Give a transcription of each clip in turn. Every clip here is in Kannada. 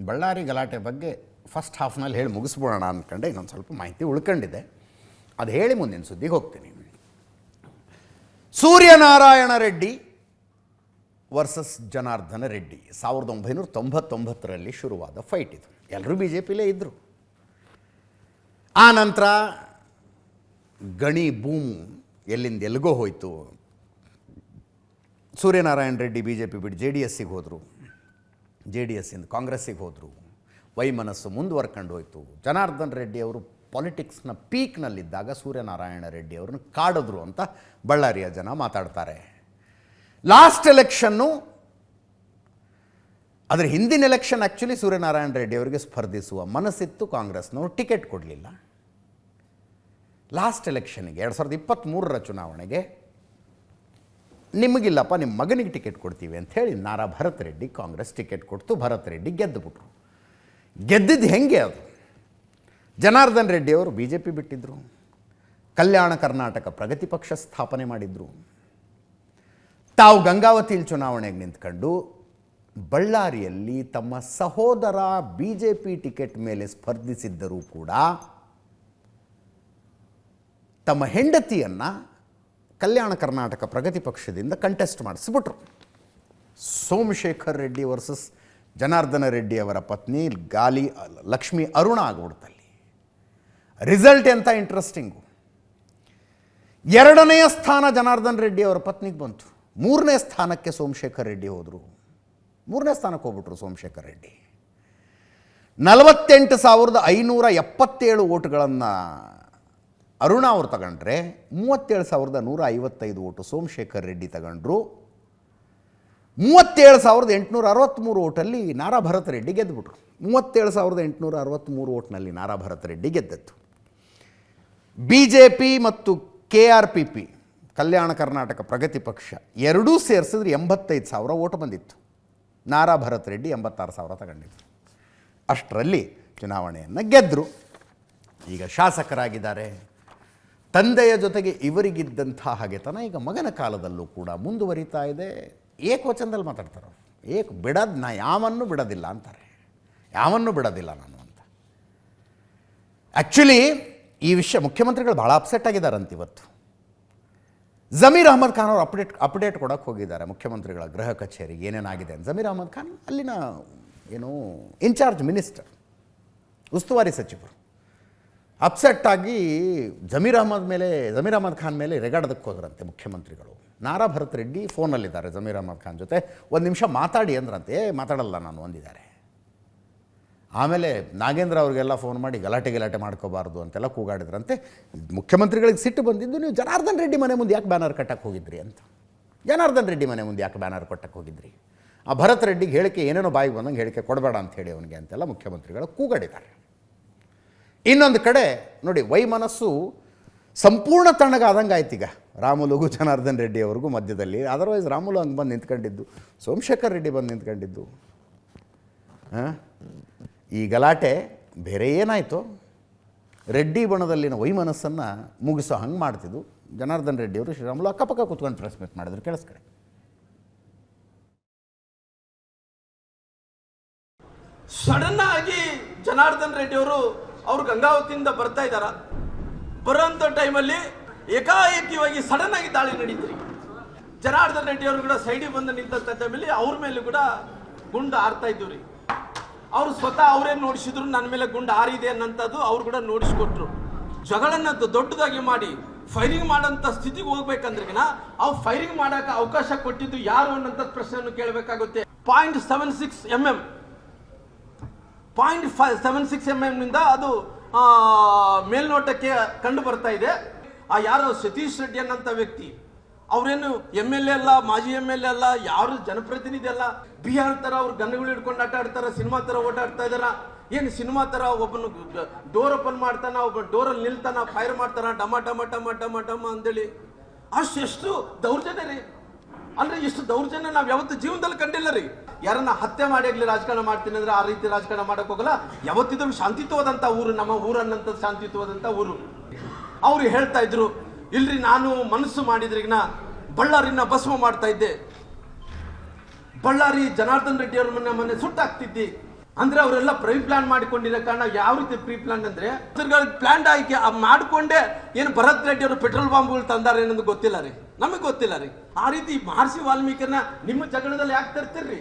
ಬಳ್ಳಾರಿ ಗಲಾಟೆ ಬಗ್ಗೆ ಫಸ್ಟ್ ಹಾಫ್ನಲ್ಲಿ ಹೇಳಿ ಮುಗಿಸ್ಬೋಣ ಅಂದ್ಕೊಂಡೆ. ಇನ್ನೊಂದು ಸ್ವಲ್ಪ ಮಾಹಿತಿ ಉಳ್ಕೊಂಡಿದೆ, ಅದು ಹೇಳಿ ಮುಂದಿನ ಸುದ್ದಿಗೆ ಹೋಗ್ತೀನಿ. ಸೂರ್ಯನಾರಾಯಣ ರೆಡ್ಡಿ ವರ್ಸಸ್ ಜನಾರ್ದನ ರೆಡ್ಡಿ 1999ರಲ್ಲಿ ಶುರುವಾದ ಫೈಟ್ ಇದು. ಎಲ್ಲರೂ ಬಿ ಜೆ ಪಿಲೇ ಇದ್ದರು. ಆ ನಂತರ ಗಣಿ ಬೂಮ್ ಎಲ್ಲಿಂದ ಎಲ್ಲಿಗೋ ಹೋಯಿತು. Suryanarayana Reddy B J P ಬಿಟ್ಟು ಜೆ ಡಿ ಎಸ್ಸಿಗೆ ಹೋದರು, ಜೆ ಡಿ ಎಸ್ಸಿಂದ ಕಾಂಗ್ರೆಸ್ಸಿಗೆ ಹೋದರು. ವೈಮನಸ್ಸು ಮುಂದುವರ್ಕೊಂಡು ಹೋಯಿತು. ಜನಾರ್ದನ್ ರೆಡ್ಡಿ ಅವರು ಪಾಲಿಟಿಕ್ಸ್ನ ಪೀಕ್ನಲ್ಲಿದ್ದಾಗ ಸೂರ್ಯನಾರಾಯಣ ರೆಡ್ಡಿ ಅವ್ರನ್ನ ಕಾಡಿದ್ರು ಅಂತ ಬಳ್ಳಾರಿಯ ಜನ ಮಾತಾಡ್ತಾರೆ. ಲಾಸ್ಟ್ ಎಲೆಕ್ಷನ್ನು, ಅದರ ಹಿಂದಿನ ಎಲೆಕ್ಷನ್ ಆ್ಯಕ್ಚುಲಿ ಸೂರ್ಯನಾರಾಯಣ ರೆಡ್ಡಿ ಅವರಿಗೆ ಸ್ಪರ್ಧಿಸುವ ಮನಸ್ಸಿತ್ತು, ಕಾಂಗ್ರೆಸ್ನವರು ಟಿಕೆಟ್ ಕೊಡಲಿಲ್ಲ. ಲಾಸ್ಟ್ ಎಲೆಕ್ಷನ್ಗೆ 2023ರ ಚುನಾವಣೆಗೆ ನಿಮಗಿಲ್ಲಪ್ಪ ನಿಮ್ಮ ಮಗನಿಗೆ ಟಿಕೆಟ್ ಕೊಡ್ತೀವಿ ಅಂಥೇಳಿ ನಾರಾ ಭರತ್ ರೆಡ್ಡಿ ಕಾಂಗ್ರೆಸ್ ಟಿಕೆಟ್ ಕೊಡ್ತು. ಭರತ್ ರೆಡ್ಡಿ ಗೆದ್ದುಬಿಟ್ರು. ಗೆದ್ದಿದ್ದು ಹೆಂಗೆ ಅದು? ಜನಾರ್ದನ್ ರೆಡ್ಡಿ ಅವರು ಬಿ ಜೆ ಪಿ ಬಿಟ್ಟಿದ್ದರು, ಕಲ್ಯಾಣ ಕರ್ನಾಟಕ ಪ್ರಗತಿ ಪಕ್ಷ ಸ್ಥಾಪನೆ ಮಾಡಿದರು. ತಾವು ಗಂಗಾವತಿಯಲ್ಲಿ ಚುನಾವಣೆಗೆ ನಿಂತ್ಕೊಂಡು ಬಳ್ಳಾರಿಯಲ್ಲಿ ತಮ್ಮ ಸಹೋದರ ಬಿ ಜೆ ಪಿ ಟಿಕೆಟ್ ಮೇಲೆ ಸ್ಪರ್ಧಿಸಿದ್ದರೂ ಕೂಡ ತಮ್ಮ ಹೆಂಡತಿಯನ್ನು ಕಲ್ಯಾಣ ಕರ್ನಾಟಕ ಪ್ರಗತಿ ಪಕ್ಷದಿಂದ ಕಂಟೆಸ್ಟ್ ಮಾಡಿಸ್ಬಿಟ್ರು. ಸೋಮಶೇಖರ್ ರೆಡ್ಡಿ ವರ್ಸಸ್ ಜನಾರ್ದನ ರೆಡ್ಡಿ ಅವರ ಪತ್ನಿ ಲಕ್ಷ್ಮಿ ಅರುಣ ಆಗ್ಬಿಡ್ತಲ್ಲಿ. ರಿಸಲ್ಟ್ ಎಂಥ ಇಂಟ್ರೆಸ್ಟಿಂಗು. 2ನೇ ಸ್ಥಾನ ಜನಾರ್ದನ್ ರೆಡ್ಡಿ ಅವರ ಪತ್ನಿಗೆ ಬಂತು. 3ನೇ ಸ್ಥಾನಕ್ಕೆ ಸೋಮಶೇಖರ್ ರೆಡ್ಡಿ ಹೋದರು. 3ನೇ ಸ್ಥಾನಕ್ಕೆ ಹೋಗ್ಬಿಟ್ರು ಸೋಮಶೇಖರ್ ರೆಡ್ಡಿ. 48,577 ಓಟ್ಗಳನ್ನು ಅರುಣ ಅವರು ತಗೊಂಡ್ರೆ 37,155 ಓಟು ಸೋಮಶೇಖರ್ ರೆಡ್ಡಿ ತಗೊಂಡ್ರು. 37,863 ಓಟಲ್ಲಿ ನಾರಾ ಭರತ್ ರೆಡ್ಡಿ ಗೆದ್ದುಬಿಟ್ರು. 37,863 ಓಟ್ನಲ್ಲಿ ನಾರಾ ಭರತ್ ರೆಡ್ಡಿ ಗೆದ್ದದ್ದು. ಬಿ ಜೆ ಪಿ ಮತ್ತು KRPP ಕಲ್ಯಾಣ ಕರ್ನಾಟಕ ಪ್ರಗತಿ ಪಕ್ಷ ಎರಡೂ ಸೇರಿಸಿದ್ರೆ 85,000 ಓಟ್ ಬಂದಿತ್ತು. ನಾರಾ ಭರತ್ ರೆಡ್ಡಿ 86,000 ತಗೊಂಡಿದ್ರು. ಅಷ್ಟರಲ್ಲಿ ಚುನಾವಣೆಯನ್ನು ಗೆದ್ದರು. ಈಗ ಶಾಸಕರಾಗಿದ್ದಾರೆ. ತಂದೆಯ ಜೊತೆಗೆ ಇವರಿಗಿದ್ದಂಥ ಹಾಗೆತನ ಈಗ ಮಗನ ಕಾಲದಲ್ಲೂ ಕೂಡ ಮುಂದುವರಿತಾ ಇದೆ. ಏಕವಚನದಲ್ಲಿ ಮಾತಾಡ್ತಾರೆ. ನಾ ಯಾವನ್ನೂ ಬಿಡೋದಿಲ್ಲ ಅಂತಾರೆ. ಯಾವನ್ನೂ ಬಿಡೋದಿಲ್ಲ ನಾನು ಅಂತ. ಆ್ಯಕ್ಚುಲಿ ಈ ವಿಷಯ ಮುಖ್ಯಮಂತ್ರಿಗಳು ಭಾಳ ಅಪ್ಸೆಟ್ ಆಗಿದ್ದಾರಂತ ಇವತ್ತು. ಜಮೀರ್ ಅಹಮದ್ ಖಾನ್ ಅವರು ಅಪ್ಡೇಟ್ ಕೊಡೋಕ್ಕೆ ಹೋಗಿದ್ದಾರೆ ಮುಖ್ಯಮಂತ್ರಿಗಳ ಗೃಹ ಕಚೇರಿಗೆ ಏನೇನಾಗಿದೆ ಅಂತ. ಜಮೀರ್ ಅಹಮದ್ ಖಾನ್ ಅಲ್ಲಿನ ಇನ್ಚಾರ್ಜ್ ಮಿನಿಸ್ಟರ್, ಉಸ್ತುವಾರಿ ಸಚಿವರು, ಅಪ್ಸೆಟ್ ಆಗಿ ಜಮೀರ್ ಅಹಮದ್ ಖಾನ್ ಮೇಲೆ ರೆಗಾಡೋದಕ್ಕೆ ಹೋದ್ರಂತೆ ಮುಖ್ಯಮಂತ್ರಿಗಳು. ನಾರಾ ಭರತ್ ರೆಡ್ಡಿ ಫೋನಲ್ಲಿದ್ದಾರೆ ಜಮೀರ್ ಅಹಮದ್ ಖಾನ್ ಜೊತೆ. ಒಂದು ನಿಮಿಷ ಮಾತಾಡಿ ಅಂದ್ರಂತೆ. ಮಾತಾಡಲ್ಲ ನಾನು ಅಂದಿದ್ದಾರೆ. ಆಮೇಲೆ ನಾಗೇಂದ್ರ ಅವ್ರಿಗೆಲ್ಲ ಫೋನ್ ಮಾಡಿ ಗಲಾಟೆ ಮಾಡ್ಕೋಬಾರ್ದು ಅಂತೆಲ್ಲ ಕೂಗಾಡಿದ್ರಂತೆ. ಮುಖ್ಯಮಂತ್ರಿಗಳಿಗೆ ಸಿಟ್ಟು ಬಂದಿದ್ದು, ನೀವು ಜನಾರ್ದನ್ ರೆಡ್ಡಿ ಮನೆ ಮುಂದೆ ಯಾಕೆ ಬ್ಯಾನರ್ ಕಟ್ಟಕ್ಕೆ ಹೋಗಿದ್ರಿ ಅಂತ. ಜನಾರ್ದನ್ ರೆಡ್ಡಿ ಮನೆ ಮುಂದೆ ಯಾಕೆ ಬ್ಯಾನರ್ ಕಟ್ಟಕ್ಕೆ ಹೋಗಿದ್ರಿ? ಆ ಭರತ್ ರೆಡ್ಡಿಗೆ ಹೇಳಿಕೆ ಏನೇನೋ ಬಾಯಿಗೆ ಬಂದಂಗೆ ಹೇಳಿಕೆ ಕೊಡಬೇಡ ಅಂತ ಹೇಳಿ ಅವನಿಗೆ ಅಂತೆಲ್ಲ ಮುಖ್ಯಮಂತ್ರಿಗಳು ಕೂಗಾಡಿದ್ದಾರೆ. ಇನ್ನೊಂದು ಕಡೆ ನೋಡಿ, ವೈಮನಸ್ಸು ಸಂಪೂರ್ಣ ತಣ್ಣಗಾದಂಗೆ ಆಯ್ತು ಈಗ ರಾಮುಲುಗೂ ಜನಾರ್ದನ್ ರೆಡ್ಡಿ ಅವ್ರಿಗೂ ಮಧ್ಯದಲ್ಲಿ. ಅದರ್ವೈಸ್ ರಾಮುಲು ಹಂಗೆ ಬಂದು ನಿಂತ್ಕೊಂಡಿದ್ದು, ಸೋಮಶೇಖರ್ ರೆಡ್ಡಿ ಬಂದು ನಿಂತ್ಕೊಂಡಿದ್ದು. ಈ ಗಲಾಟೆ ಬೇರೆ ಏನಾಯಿತು, ರೆಡ್ಡಿ ಬಣದಲ್ಲಿನ ವೈಮನಸ್ಸನ್ನು ಮುಗಿಸೋ ಹಂಗೆ ಮಾಡ್ತಿದ್ದು. ಜನಾರ್ದನ್ ರೆಡ್ಡಿ ಅವರು ಶ್ರೀರಾಮುಲು ಅಕ್ಕಪಕ್ಕ ಕೂತ್ಕೊಂಡು ಪ್ರೆಸ್ ಮೀಟ್ ಮಾಡಿದ್ರು. ಕೇಳಿಸ್ಕಡೆ. ಸಡನ್ ಆಗಿ ಜನಾರ್ದನ್ ರೆಡ್ಡಿ ಅವರು ಗಂಗಾವತಿಯಿಂದ ಬರ್ತಾ ಇದ್ದಾರ. ಬರೋಂಥ ಟೈಮಲ್ಲಿ ಏಕಾಏಕಿಯಾಗಿ ಸಡನ್ ಆಗಿ ದಾಳಿ ನಡೀತ್ರಿ. ಜನಾರ್ದನ್ ರೆಡ್ಡಿ ಅವರು ಕೂಡ ಸೈಡಿಗೆ ಬಂದು ನಿಂತ ಟೈಮಲ್ಲಿ ಅವ್ರ ಮೇಲೆ ಕೂಡ ಗುಂಡು ಹಾರ್ತಾ ಇದ್ದು ರೀ. ಅವ್ರು ಸ್ವತಃ ಅವರೇ ನೋಡಿಸಿದ್ರು ನನ್ನ ಮೇಲೆ ಗುಂಡು ಹಾರಿದೆ ಅನ್ನೋಂಥದ್ದು ಅವ್ರು ಕೂಡ ನೋಡಿಸ್ಕೊಟ್ರು. ಜಗಳನ್ನ ದೊಡ್ಡದಾಗಿ ಮಾಡಿ ಫೈರಿಂಗ್ ಮಾಡೋಂಥ ಸ್ಥಿತಿಗೆ ಹೋಗ್ಬೇಕಂದ್ರಿಗಿನ ಅವ್ರು ಫೈರಿಂಗ್ ಮಾಡೋಕೆ ಅವಕಾಶ ಕೊಟ್ಟಿದ್ದು ಯಾರು ಅನ್ನೋಂಥ ಪ್ರಶ್ನೆಯನ್ನು ಕೇಳಬೇಕಾಗುತ್ತೆ. 0.76 mm ನಿಂದ ಅದು ಮೇಲ್ನೋಟಕ್ಕೆ ಕಂಡು ಬರ್ತಾ ಇದೆ. ಆ ಯಾರು ಸತೀಶ್ ರೆಡ್ಡಿ ಅನ್ನೋಂಥ ವ್ಯಕ್ತಿ, ಅವ್ರೇನು MLA ಅಲ್ಲ, ಮಾಜಿ MLA ಅಲ್ಲ, ಯಾರು ಜನಪ್ರತಿನಿಧಿ ಅಲ್ಲ. ಬಿಹಾರ್ ತರ ಅವ್ರು ಗನ್ಗಳು ಹಿಡ್ಕೊಂಡು ಆಟ ಆಡ್ತಾರ, ಸಿನಿಮಾ ತರ ಓಡಾಡ್ತಾ ಇದಾರ. ಏನು ಸಿನಿಮಾ ತರ ಒಬ್ಬನು ಡೋರ್ ಓಪನ್ ಮಾಡ್ತಾನ, ಒಬ್ಬ ಡೋರಲ್ಲಿ ನಿಲ್ತಾನ, ಫೈರ್ ಮಾಡ್ತಾನ, ಡಮ ಡಮ ಡಮ ಡಮ ಡಮ ಅಂತೇಳಿ. ಎಷ್ಟು ದೌರ್ಜನ್ಯ ರೀ! ಅಂದ್ರೆ ಇಷ್ಟು ದೌರ್ಜನ್ಯ ನಾವು ಯಾವತ್ತು ಜೀವನದಲ್ಲಿ ಕಂಡಿಲ್ಲ ರೀ. ಯಾರನ್ನ ಹತ್ಯೆ ಮಾಡಿ ಆಗ್ಲಿ ರಾಜಕಾರಣ ಮಾಡ್ತೀನಿ ಅಂದ್ರೆ ಆ ರೀತಿ ರಾಜಕಾರಣ ಮಾಡಕ್ ಹೋಗಲ್ಲ. ಯಾವತ್ತಿದ್ರು ಶಾಂತಿಯುತವಾದಂಥ ಊರು ನಮ್ಮ ಊರು ಅನ್ನಂತ ಶಾಂತಿಯುತವಾದಂಥ ಊರು. ಅವ್ರು ಹೇಳ್ತಾ ಇದ್ರು, ಇಲ್ರಿ ನಾನು ಮನಸ್ಸು ಮಾಡಿದ್ರಿಗಿನ ಬಳ್ಳಾರಿನ ಭಸ್ಮ ಮಾಡ್ತಾ ಇದ್ದೆ, ಬಳ್ಳಾರಿ ಜನಾರ್ದನ್ ರೆಡ್ಡಿ ಅವ್ರ ಮೊನ್ನೆ ಸುಟ್ಟಾಕ್ತಿದ್ದಿ, ಅಂದ್ರೆ ಅವರೆಲ್ಲ ಪ್ರೀ ಪ್ಲಾನ್ ಮಾಡಿಕೊಂಡಿರೋ ಕಾರಣ ಯಾವ ರೀತಿ ಪ್ರೀ ಪ್ಲಾನ್ ಅಂದ್ರೆ ಪ್ಲಾನ್ ಆಗಿ ಮಾಡಿಕೊಂಡೇ ಏನು ಭರತ್ ರೆಡ್ಡಿ ಅವರು ಪೆಟ್ರೋಲ್ ಬಾಂಬ್ಗಳು ತಂದಾರೆ ಅನ್ನೋದು ಗೊತ್ತಿಲ್ಲ ರೀ, ನಮಗೆ ಗೊತ್ತಿಲ್ಲ ರೀ. ಆ ರೀತಿ ಮಹರ್ಷಿ ವಾಲ್ಮೀಕಿಯನ್ನ ನಿಮ್ಮ ಜಗಳದಲ್ಲಿ ಯಾಕೆ ತರ್ತೀರಿ?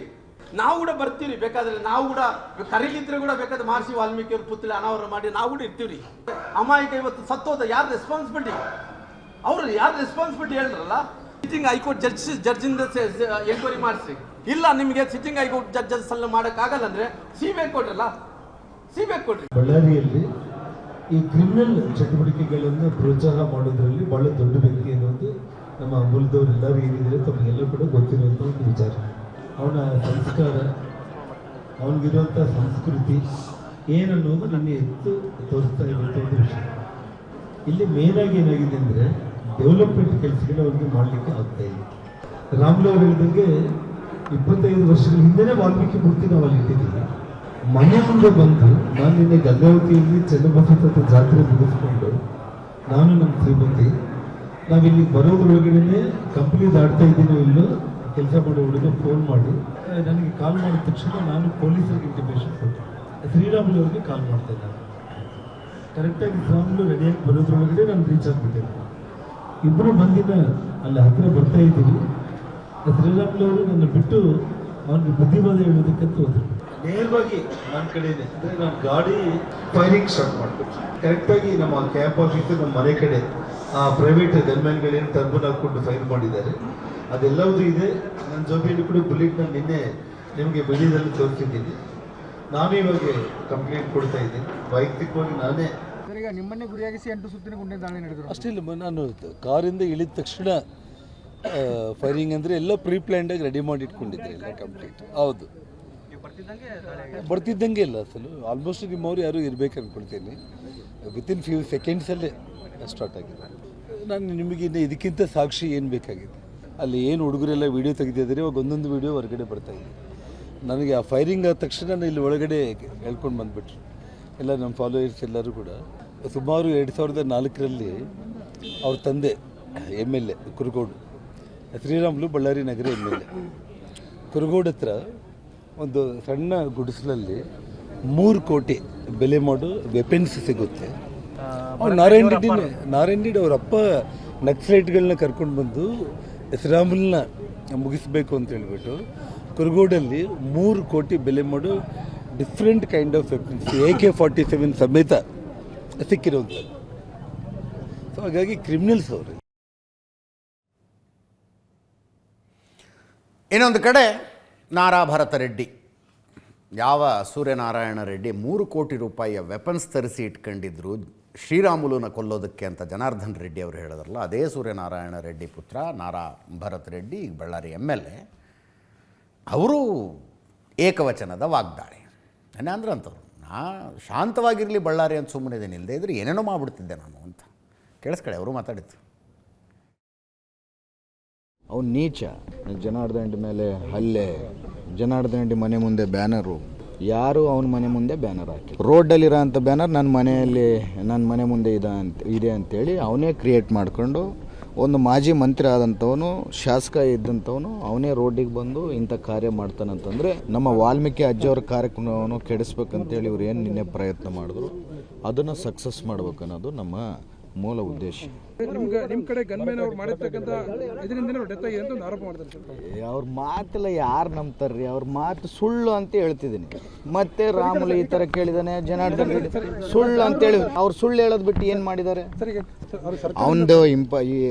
ನಾವು ಕೂಡ ಬರ್ತೀವಿ, ಬೇಕಾದ್ರೆ ನಾವು ಕೂಡ ಕರೀಲಿದ್ರೆ ಕೂಡ ಬೇಕಾದ್ರೆ ಮಹರ್ಷಿ ವಾಲ್ಮೀಕಿ ಅವ್ರ ಪುತ್ಲಿ ಅನಾವರಣ ಮಾಡಿ ನಾವು ಕೂಡ ಇರ್ತೀವ್ರಿ. ಅಮಾಯಕ ಇವತ್ತು ಸತ್ತೋದ ಯಾರು ರೆಸ್ಪಾನ್ಸಿಬಿಲಿಟಿ? ಅವ್ರು ಯಾರು ರೆಸ್ಪಾನ್ಸಿಬಿಲಿಟಿ ಹೇಳಿದ್ರಲ್ಲ, ಸಿಟ್ಟಿಂಗ್ ಹೈಕೋರ್ಟ್ ಜಡ್ಜಿಂದ ಎಂಕ್ವೈರಿ ಮಾಡಿಸಿ. ಇಲ್ಲ ನಿಮಗೆ ಸಿಟ್ಟಿಂಗ್ ಹೈಕೋರ್ಟ್ ಜಡ್ಜಸ್ ಎಲ್ಲ ಮಾಡೋಕ್ಕಾಗಲ್ಲ ಅಂದ್ರೆ ಸಿಬಿಐ ಕೊಡ್ರಲ್ಲ, ಸಿಬಿಐ ಕೊಡ್ರಿ. ಬಳ್ಳಾರಿಯಲ್ಲಿ ಈ ಕ್ರಿಮಿನಲ್ ಚಟುವಟಿಕೆಗಳನ್ನು ಪ್ರೋತ್ಸಾಹ ಮಾಡೋದ್ರಲ್ಲಿ ಬಹಳ ದೊಡ್ಡ ವ್ಯಕ್ತಿ ಅನ್ನೋದು ನಮ್ಮ ಅಮೂಲ್ಯದವರೆಲ್ಲರೂ ಏನಿದ್ರೆ ತಮಗೆಲ್ಲ ಕೂಡ ಗೊತ್ತಿರುವಂಥ ಒಂದು ವಿಚಾರ. ಅವನ ಸಂಸ್ಕಾರ, ಅವನಿಗಿರುವಂಥ ಸಂಸ್ಕೃತಿ ಏನನ್ನೋದು ನನಗೆ ಎತ್ತು ತೋರಿಸ್ತಾ ಇರುವಂಥ ಒಂದು ವಿಷಯ. ಇಲ್ಲಿ ಮೇನಾಗಿ ಏನಾಗಿದೆ ಅಂದರೆ ಡೆವಲಪ್ಮೆಂಟ್ ಕೆಲಸಗಳು ಅವ್ರಿಗೆ ಮಾಡಲಿಕ್ಕೆ ಆಗ್ತಾ ಇಲ್ಲ. ರಾಮ್ಲು ಅವರು ಹೇಳಿದಂಗೆ 25 ವರ್ಷಗಳ ಹಿಂದೆನೇ ವಾಲ್ಮೀಕಿ ಮೂರ್ತಿ ನಾವು ಅಲ್ಲಿ ಇಟ್ಟಿದ್ದೀವಿ. ಮನೆ ಮುಂದೆ ಬಂದು ನಾನು ನಿನ್ನೆ ಗಂಗಾವತಿಯಲ್ಲಿ ಚನ್ನಬಸವ ಜಾತ್ರೆ ಮುಗಿಸ್ಕೊಂಡು ನಾನು ನಮ್ಮ ಶ್ರೀಮತಿ ನಾವಿಲ್ಲಿ ಬರೋದ್ರೊಳಗಡೆ ಕಂಪ್ನಿ ದಾಟ್ತಾ ಇದ್ದೀನೋ ಇಲ್ಲೋ ಕೆಲಸ ಮಾಡೋ ಹುಡುಗ ಫೋನ್ ಮಾಡಿ ನನಗೆ ಕಾಲ್ ಮಾಡಿದ ತಕ್ಷಣ ನಾನು ಪೊಲೀಸರಿಗೆ ಇಂಟಿಮೇಷನ್ ಕೊಟ್ಟೆ. ಶ್ರೀರಾಮುಲು ಅವ್ರಿಗೆ ಕಾಲ್ ಮಾಡ್ತಾ ಇದ್ದಾರೆ. ಕರೆಕ್ಟಾಗಿ ಶ್ರೀರಾಮುಲು ರೆಡಿಯಾಗಿ ಬರೋದ್ರೊಳಗಡೆ ನಾನು ರೀಚ್ ಆಗಿಬಿಟ್ಟೆ. ಇಬ್ಬರು ಮಂದಿನ ಅಲ್ಲಿ ಹತ್ತಿರ ಬರ್ತಾ ಇದ್ದೀವಿ. ಶ್ರೀರಾಮುಲು ಅವರು ನನ್ನ ಬಿಟ್ಟು ಅವನಿಗೆ ಬುದ್ಧಿವಾದ ಹೇಳೋದಕ್ಕಂತ ಹೋದ್ರು. ನೇರವಾಗಿ ನನ್ನ ಕಡೆನೇ ಅಂದರೆ ನಾನು ಗಾಡಿ ಫೈರಿಂಗ್ ಸ್ಟಾರ್ಟ್ ಮಾಡ್ಬೇಕು. ಕರೆಕ್ಟಾಗಿ ನಮ್ಮ ಕ್ಯಾಂಪ್ ಆಫೀಸು ನಮ್ಮ ಮನೆ ಕಡೆ ಆ ಪ್ರೈವೇಟ್ ಗನ್ಮ್ಯಾನ್ಗಳೇನು ಟರ್ಬನ್ ಹಾಕ್ಕೊಂಡು ಫೈರ್ ಮಾಡಿದ್ದಾರೆ ಅದೆಲ್ಲವೂ ಇದೆ. ನನ್ನ ಜೊತೆಯಲ್ಲಿ ಕೂಡ ಬುಲೆಟ್ನ ನಿನ್ನೆ ನಿಮಗೆ ವಿಡಿಯೋದಲ್ಲಿ ತೋರಿಸಿದ್ದೀನಿ. ನಾನು ಇವಾಗ ಕಂಪ್ಲೇಂಟ್ ಕೊಡ್ತಾ ಇದ್ದೀನಿ. ವೈಯಕ್ತಿಕವಾಗಿ ನಾನೇ ಈಗ ನಿಮ್ಮನ್ನೇ ಗುರಿಯಾಗಿಸಿ 8 ಸುತ್ತಿನ ಗುಂಡಿನ ದಾಳಿ ನಡೆದರು. ಅಷ್ಟಿಲ್ಲ, ನಾನು ಕಾರಿಂದ ಇಳಿದ ತಕ್ಷಣ ಫೈರಿಂಗ್ ಅಂದರೆ ಎಲ್ಲ ಪ್ರೀ ಪ್ಲ್ಯಾಂಡಾಗಿ ರೆಡಿ ಮಾಡಿ ಇಟ್ಕೊಂಡಿದ್ದೆ ಎಲ್ಲ ಕಂಪ್ಲೀಟ್. ಹೌದು, ಬರ್ತಿದ್ದಂಗೆ ಇಲ್ಲ ಅಸಲು ಆಲ್ಮೋಸ್ಟ್ ನಿಮ್ಮವ್ರು ಯಾರು ಇರಬೇಕು ಅಂದ್ಕೊಳ್ತೀನಿ. ವಿತಿನ್ ಫ್ಯೂ ಸೆಕೆಂಡ್ಸಲ್ಲೇ ಸ್ಟಾರ್ಟ್ ಆಗಿದೆ. ನಾನು ನಿಮಗೆ ಇದಕ್ಕಿಂತ ಸಾಕ್ಷಿ ಏನು ಬೇಕಾಗಿದೆ? ಅಲ್ಲಿ ಏನು ಹುಡುಗರೆಲ್ಲ ವೀಡಿಯೋ ತೆಗೆದಿದ್ದಾರೆ, ಇವಾಗ ಒಂದೊಂದು ವೀಡಿಯೋ ಹೊರಗಡೆ ಬರ್ತಾಯಿದೆ. ನನಗೆ ಆ ಫೈರಿಂಗ್ ಆದ ತಕ್ಷಣ ಇಲ್ಲಿ ಒಳಗಡೆ ಹೇಳ್ಕೊಂಡು ಬಂದುಬಿಟ್ರು ಎಲ್ಲ ನಮ್ಮ ಫಾಲೋಯರ್ಸ್ ಎಲ್ಲರೂ ಕೂಡ. ಸುಮಾರು 2004ರಲ್ಲಿ ಅವ್ರ ತಂದೆ MLA ಕುರುಗೋಡು, ಶ್ರೀರಾಮುಲು ಬಳ್ಳಾರಿ ನಗರ MLA. ಕುರುಗೋಡು ಹತ್ರ ಒಂದು ಸಣ್ಣ ಗುಡಿಸಲಲ್ಲಿ 3 ಕೋಟಿ ಬೆಲೆ ಮಾಡೋ ವೆಪನ್ಸ್ ಸಿಗುತ್ತೆ. ಅವ್ರು ನಾರಾಯಣ ರೆಡ್ಡಿ ಅವ್ರ ಅಪ್ಪ ನಕ್ಸಲೈಟ್ಗಳನ್ನ ಕರ್ಕೊಂಡು ಬಂದು ಶ್ರೀರಾಮುಲನ್ನ ಮುಗಿಸ್ಬೇಕು ಅಂತ ಹೇಳ್ಬಿಟ್ಟು ಕುರುಗೋಡಲ್ಲಿ 3 ಕೋಟಿ ಬೆಲೆ ಮಾಡೋ different kind of weapons AK-47 ಸಮೇತ ಸಿಕ್ಕಿರೋದು. ಸೊ ಹಾಗಾಗಿ ಕ್ರಿಮಿನಲ್ಸ್ ಅವರು. ಇನ್ನೊಂದು ಕಡೆ ನಾರಾ ಭರತ ರೆಡ್ಡಿ, ಯಾವ ಸೂರ್ಯನಾರಾಯಣ ರೆಡ್ಡಿ 3 ಕೋಟಿ ರೂಪಾಯಿಯ ವೆಪನ್ಸ್ ತರಿಸಿ ಇಟ್ಕೊಂಡಿದ್ರು ಶ್ರೀರಾಮುಲುನ ಕೊಲ್ಲೋದಕ್ಕೆ ಅಂತ ಜನಾರ್ದನ್ ರೆಡ್ಡಿ ಅವರು ಹೇಳಿದ್ರಲ್ಲ, ಅದೇ ಸೂರ್ಯನಾರಾಯಣ ರೆಡ್ಡಿ ಪುತ್ರ ನಾರಾ ಭರತ್ ರೆಡ್ಡಿ, ಬಳ್ಳಾರಿ MLA, ಅವರು ಏಕವಚನದ ವಾಗ್ದಾಳಿ. ನಾನೇ ಅಂದ್ರೆ ಅಂಥವ್ರು, ನಾ ಶಾಂತವಾಗಿರಲಿ ಬಳ್ಳಾರಿ ಅಂತ ಸುಮ್ಮನಿದ್ದೇನೆ, ಇಲ್ಲದೆ ಇದ್ರೆ ಏನೇನೋ ಮಾಡಿಬಿಡ್ತಿದ್ದೆ ನಾನು ಅಂತ. ಕೇಳಿಸ್ಕೊಳ್ಳಿ, ಅವರು ಮಾತಾಡಿದ್ರು. ಅವ್ನು ನೀಚ. ಜನಾರ್ದನ್ ರೆಡ್ಡಿ ಮೇಲೆ ಹಲ್ಲೆ, ಜನಾರ್ದನ್ ರೆಡ್ಡಿ ಮನೆ ಮುಂದೆ ಬ್ಯಾನರು, ಯಾರು ಅವನ ಮನೆ ಮುಂದೆ ಬ್ಯಾನರ್ ಹಾಕಿ ರೋಡಲ್ಲಿರೋ ಅಂಥ ಬ್ಯಾನರ್ ನನ್ನ ಮನೆ ಮುಂದೆ ಇದೆ ಅಂತೇಳಿ ಅವನೇ ಕ್ರಿಯೇಟ್ ಮಾಡ್ಕೊಂಡು, ಒಂದು ಮಾಜಿ ಮಂತ್ರಿ ಆದಂಥವನು, ಶಾಸಕ ಇದ್ದಂಥವನು ಅವನೇ ರೋಡಿಗೆ ಬಂದು ಇಂಥ ಕಾರ್ಯ ಮಾಡ್ತಾನಂತಂದರೆ ನಮ್ಮ ವಾಲ್ಮೀಕಿ ಅಜ್ಜಿಯವ್ರ ಕಾರ್ಯಕ್ರಮವನ್ನು ಕೆಡಿಸ್ಬೇಕಂತೇಳಿ ಇವ್ರು ಏನು ನಿನ್ನೆ ಪ್ರಯತ್ನ ಮಾಡಿದ್ರು ಅದನ್ನು ಸಕ್ಸಸ್ ಮಾಡ್ಬೇಕು ಅನ್ನೋದು ನಮ್ಮ ಮೂಲ ಉದ್ದೇಶ. ನಿಮ್ಮ ಕಡೆ ಗನ್ಮ್ಯಾನ್ ಅವ್ರು ಮಾಡಿರ್ತಕ್ಕಂಥ ಇದರಿಂದನೇ ಡೆತ್ ಆಗಿದೆ ಅಂತ ಒಂದು ಆರೋಪ ಮಾಡ್ತಾರೆ. ಅವ್ರ ಮಾತೆಲ್ಲ ಯಾರು ನಂಬ್ತಾರ್ರಿ? ಅವ್ರ ಮಾತು ಸುಳ್ಳು ಅಂತ ಹೇಳ್ತಿದ್ದೀನಿ. ಮತ್ತೆ ರಾಮುಲು ಈ ಥರ ಕೇಳಿದಾನೆ, ಜನಾರ್ದನ್ ರೆಡ್ಡಿ ಸುಳ್ಳು ಅಂತೇಳಿ ಅವ್ರು ಸುಳ್ಳು ಹೇಳೋದು ಬಿಟ್ಟು ಏನು ಮಾಡಿದ್ದಾರೆ? ಅವನದು ಈ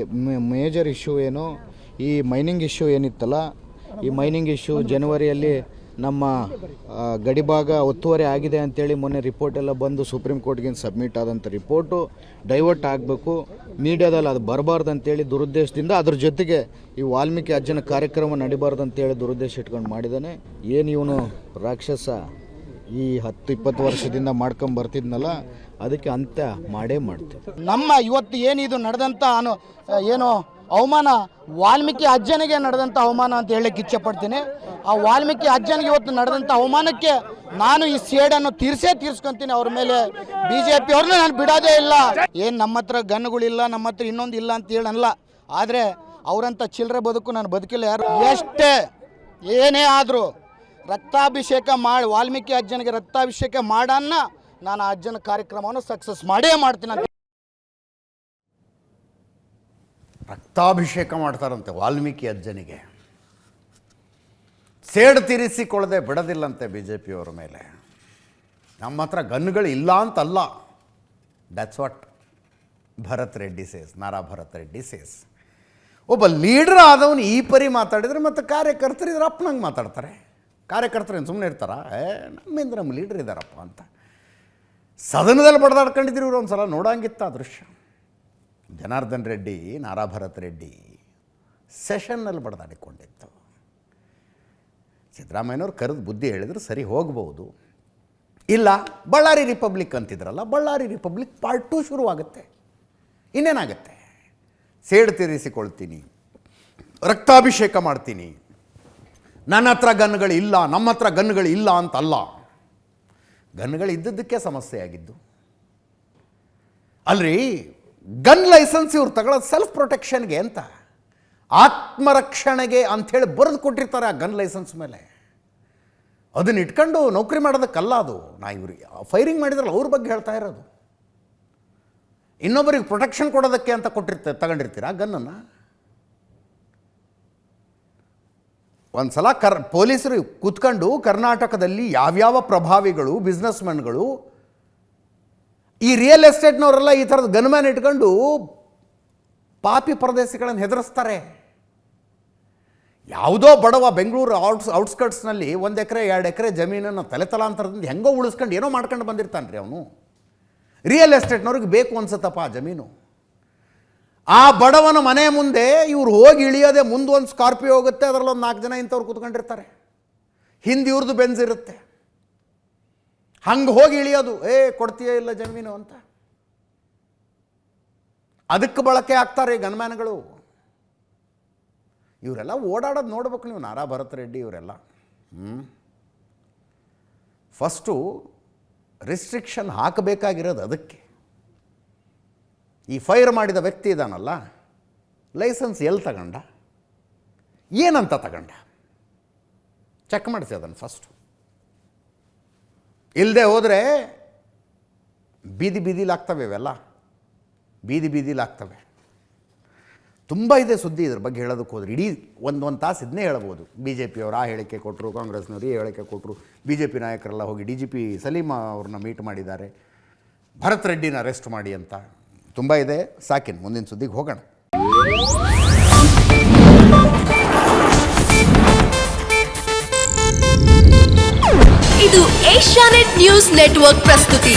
ಮೇಜರ್ ಇಶ್ಯೂ ಏನು, ಈ ಮೈನಿಂಗ್ ಇಶ್ಯೂ ಏನಿತ್ತಲ್ಲ, ಈ ಮೈನಿಂಗ್ ಇಶ್ಯೂ ಜನವರಿಯಲ್ಲಿ ನಮ್ಮ ಗಡಿಭಾಗ ಒತ್ತುವರಿ ಆಗಿದೆ ಅಂತೇಳಿ ಮೊನ್ನೆ ರಿಪೋರ್ಟ್ ಎಲ್ಲ ಬಂದು ಸುಪ್ರೀಂ ಕೋರ್ಟ್ಗೆ ಸಬ್ಮಿಟ್ ಆದಂಥ ರಿಪೋರ್ಟು ಡೈವರ್ಟ್ ಆಗಬೇಕು, ಮೀಡಿಯಾದಲ್ಲಿ ಅದು ಬರಬಾರ್ದು ಅಂತೇಳಿ ದುರುದ್ದೇಶದಿಂದ, ಅದ್ರ ಜೊತೆಗೆ ಈ ವಾಲ್ಮೀಕಿ ಅಜ್ಜನ ಕಾರ್ಯಕ್ರಮ ನಡಿಬಾರ್ದು ಅಂತೇಳಿ ದುರುದ್ದೇಶ ಇಟ್ಕೊಂಡು ಮಾಡಿದ್ದಾನೆ. ಏನು ಇವನು ರಾಕ್ಷಸ ಈ 10-20 ವರ್ಷದಿಂದ ಮಾಡ್ಕೊಂಡು ಬರ್ತಿದ್ನಲ್ಲ, ಅದಕ್ಕೆ ಅಂತ್ಯ ಮಾಡೇ ಮಾಡ್ತೀವಿ. ನಮ್ಮ ಇವತ್ತು ಏನಿದು ನಡೆದಂಥ ಏನು ಅವಮಾನ, ವಾಲ್ಮೀಕಿ ಅಜ್ಜನಿಗೆ ನಡೆದಂಥ ಅವಮಾನ ಅಂತ ಹೇಳಕ್ಕೆ ಇಚ್ಛೆ ಪಡ್ತೀನಿ. ಆ ವಾಲ್ಮೀಕಿ ಅಜ್ಜನಿಗೆ ಇವತ್ತು ನಡೆದಂಥ ಅವಮಾನಕ್ಕೆ ನಾನು ಈ ಸೇಡನ್ನು ತೀರ್ಸ್ಕೊಂತೀನಿ ಅವ್ರ ಮೇಲೆ. BJP ಅವ್ರನ್ನ ನಾನು ಬಿಡೋದೇ ಇಲ್ಲ. ಏನು ನಮ್ಮ ಹತ್ರ ಗನ್ಗಳಿಲ್ಲ, ನಮ್ಮ ಹತ್ರ ಇನ್ನೊಂದು ಇಲ್ಲ ಅಂತ ಹೇಳಲ್ಲ, ಆದರೆ ಅವರಂಥ ಚಿಲ್ಲರೆ ಬದುಕು ನಾನು ಬದುಕಿಲ್ಲ. ಯಾರು ಎಷ್ಟೇ ಏನೇ ಆದರೂ ರಕ್ತಾಭಿಷೇಕ ಮಾಡಿ ವಾಲ್ಮೀಕಿ ಅಜ್ಜನಿಗೆ ರಕ್ತಾಭಿಷೇಕ ಮಾಡನ್ನ ನಾನು ಆ ಅಜ್ಜನ ಕಾರ್ಯಕ್ರಮವನ್ನು ಸಕ್ಸಸ್ ಮಾಡೇ ಮಾಡ್ತೀನಿ ಅಂತ. ರಕ್ತಾಭಿಷೇಕ ಮಾಡ್ತಾರಂತೆ ವಾಲ್ಮೀಕಿ ಅಜ್ಜನಿಗೆ. ಸೇಡು ತೀರಿಸಿಕೊಳ್ಳದೆ ಬಿಡೋದಿಲ್ಲಂತೆ ಬಿ ಜೆ ಪಿಯವರ ಮೇಲೆ. ನಮ್ಮ ಹತ್ರ ಗನ್ಗಳು ಇಲ್ಲ ಅಂತಲ್ಲ, that's what Bharat Reddy says, Nara Bharat Reddy says. ಒಬ್ಬ ಲೀಡ್ರ್ ಆದವನು ಈ ಪರಿ ಮಾತಾಡಿದರೆ ಮತ್ತು ಕಾರ್ಯಕರ್ತರು ಇದ್ರ ಅಪ್ಪನಂಗೆ ಮಾತಾಡ್ತಾರೆ. ಕಾರ್ಯಕರ್ತರೇನು ಸುಮ್ಮನೆ ಇರ್ತಾರ? ನಮ್ಮಿಂದ ನಮ್ಮ ಲೀಡ್ರ್ ಇದ್ದಾರಪ್ಪ ಅಂತ ಸದನದಲ್ಲಿ ಬಡ್ದಾಡ್ಕೊಂಡಿದ್ರು ಇವರು. ಒಂದು ಸಲ ನೋಡಂಗಿತ್ತ ಆ ದೃಶ್ಯ. ಜನಾರ್ದನ್ ರೆಡ್ಡಿ, ನಾರಾ ಭರತ್ ರೆಡ್ಡಿ ಸೆಷನ್ನಲ್ಲಿ ಬಡ್ದಾಡಿಕೊಂಡಿತ್ತು. ಸಿದ್ದರಾಮಯ್ಯನವ್ರು ಕರೆದು ಬುದ್ಧಿ ಹೇಳಿದ್ರು ಸರಿ ಹೋಗ್ಬೋದು. ಇಲ್ಲ, ಬಳ್ಳಾರಿ ರಿಪಬ್ಲಿಕ್ ಅಂತಿದ್ರಲ್ಲ, ಬಳ್ಳಾರಿ ರಿಪಬ್ಲಿಕ್ ಪಾರ್ಟ್ 2 ಶುರುವಾಗುತ್ತೆ. ಇನ್ನೇನಾಗುತ್ತೆ? ಸೇಡು ತೀರಿಸಿಕೊಳ್ತೀನಿ, ರಕ್ತಾಭಿಷೇಕ ಮಾಡ್ತೀನಿ, ನನ್ನ ಹತ್ರ ಗನ್ಗಳು ಇಲ್ಲ, ನಮ್ಮ ಹತ್ರ ಗನ್ಗಳು ಇಲ್ಲ ಅಂತಲ್ಲ. ಗನ್ಗಳು ಇದ್ದದ್ದಕ್ಕೆ ಸಮಸ್ಯೆ ಆಗಿದ್ದು ಅಲ್ರಿ. ಗನ್ ಲೈಸೆನ್ಸ್ ಇವ್ರು ತಗೊಳ್ಳೋದು ಸೆಲ್ಫ್ ಪ್ರೊಟೆಕ್ಷನ್ಗೆ ಅಂತ, ಆತ್ಮರಕ್ಷಣೆಗೆ ಅಂಥೇಳಿ ಬರೆದು ಕೊಟ್ಟಿರ್ತಾರೆ ಆ ಗನ್ ಲೈಸೆನ್ಸ್ ಮೇಲೆ. ಅದನ್ನ ಇಟ್ಕೊಂಡು ನೌಕರಿ ಮಾಡೋದಕ್ಕಲ್ಲ ಅದು. ನಾ ಇವ್ರಿಗೆ ಫೈರಿಂಗ್ ಮಾಡಿದ್ರಲ್ಲ ಅವ್ರ ಬಗ್ಗೆ ಹೇಳ್ತಾ ಇರೋದು. ಇನ್ನೊಬ್ಬರಿಗೆ ಪ್ರೊಟೆಕ್ಷನ್ ಕೊಡೋದಕ್ಕೆ ಅಂತ ತಗೊಂಡಿರ್ತೀರ ಆ ಗನ್ನನ್ನು. ಒಂದು ಸಲ ಪೊಲೀಸರು ಕೂತ್ಕೊಂಡು ಕರ್ನಾಟಕದಲ್ಲಿ ಯಾವ್ಯಾವ ಪ್ರಭಾವಿಗಳು, ಬಿಸ್ನೆಸ್ಮೆನ್ಗಳು, ಈ ರಿಯಲ್ ಎಸ್ಟೇಟ್ನವರೆಲ್ಲ ಈ ಥರದ ಗನ್ಮ್ಯಾನ್ ಇಟ್ಕೊಂಡು ಪಾಪಿ ಪರದೇಶಿಗಳನ್ನು ಹೆದರಿಸ್ತಾರೆ. ಯಾವುದೋ ಬಡವ ಬೆಂಗಳೂರು ಔಟ್ಸ್ಕರ್ಟ್ಸ್ನಲ್ಲಿ 1 ಎಕರೆ 2 ಎಕರೆ ಜಮೀನನ್ನು ತಲೆತಲಾಂತರದಿಂದ ಹೆಂಗೋ ಉಳಿಸ್ಕೊಂಡು ಏನೋ ಮಾಡ್ಕೊಂಡು ಬಂದಿರ್ತಾನೆ ರೀ ಅವನು. ರಿಯಲ್ ಎಸ್ಟೇಟ್ನವ್ರಿಗೆ ಬೇಕು ಅನ್ಸುತ್ತಪ್ಪ ಆ ಜಮೀನು. ಆ ಬಡವನ ಮನೆ ಮುಂದೆ ಇವ್ರು ಹೋಗಿ ಇಳಿಯೋದೆ, ಮುಂದೊಂದು ಸ್ಕಾರ್ಪಿಯೋ ಹೋಗುತ್ತೆ, ಅದರಲ್ಲೊಂದು 4 ಜನ ಇಂಥವ್ರು ಕೂತ್ಕೊಂಡಿರ್ತಾರೆ, ಹಿಂದೆ ಇವ್ರದ್ದು ಬೆಂಜ್ ಇರುತ್ತೆ. ಹಂಗೆ ಹೋಗಿ ಇಳಿಯೋದು, ಕೊಡ್ತೀಯೋ ಇಲ್ಲ ಜಮೀನು ಅಂತ. ಅದಕ್ಕೆ ಬಳಕೆ ಆಗ್ತಾರೆ ಗನ್ಮ್ಯಾನ್ಗಳು. ಇವರೆಲ್ಲ ಓಡಾಡೋದು ನೋಡ್ಬೇಕು ನೀವು, ನಾರಾ ಭರತ್ ರೆಡ್ಡಿ ಇವರೆಲ್ಲ. ಫಸ್ಟು ರಿಸ್ಟ್ರಿಕ್ಷನ್ ಹಾಕಬೇಕಾಗಿರೋದು ಅದಕ್ಕೆ. ಈ ಫೈರ್ ಮಾಡಿದ ವ್ಯಕ್ತಿ ಇದ್ದಾನಲ್ಲ, ಲೈಸೆನ್ಸ್ ಎಲ್ಲಿ ತಗೊಂಡ, ಏನಂತ ತಗೊಂಡ, ಚೆಕ್ ಮಾಡಿಸಿ ಅದನ್ನು ಫಸ್ಟು. ಇಲ್ಲದೆ ಹೋದರೆ ಬೀದಿಲಾಗ್ತವೆ ಇವೆಲ್ಲ, ಬೀದಿಲಾಗ್ತವೆ. ತುಂಬ ಇದೆ ಸುದ್ದಿ ಇದ್ರ ಬಗ್ಗೆ ಹೇಳೋದಕ್ಕೆ ಹೋದ್ರೆ ಇಡೀ ಒಂದು ತಾಸು ಇದನ್ನೇ ಹೇಳ್ಬೋದು. ಬಿ ಜೆ ಪಿಯವರು ಆ ಹೇಳಿಕೆ ಕೊಟ್ಟರು, ಕಾಂಗ್ರೆಸ್ನವರು ಈ ಹೇಳಿಕೆ ಕೊಟ್ಟರು, ಬಿ ಜೆ ಪಿ ನಾಯಕರೆಲ್ಲ ಹೋಗಿ DGP ಸಲೀಮ್ ಅವ್ರನ್ನ ಮೀಟ್ ಮಾಡಿದ್ದಾರೆ, ಭರತ್ ರೆಡ್ಡಿನ ಅರೆಸ್ಟ್ ಮಾಡಿ ಅಂತ. ತುಂಬ ಇದೆ, ಸಾಕಿನ್ ಮುಂದಿನ ಸುದ್ದಿಗೆ ಹೋಗೋಣ. ಇದು ಏಷ್ಯಾನೆಟ್ ನ್ಯೂಸ್ ನೆಟ್ವರ್ಕ್ ಪ್ರಸ್ತುತಿ.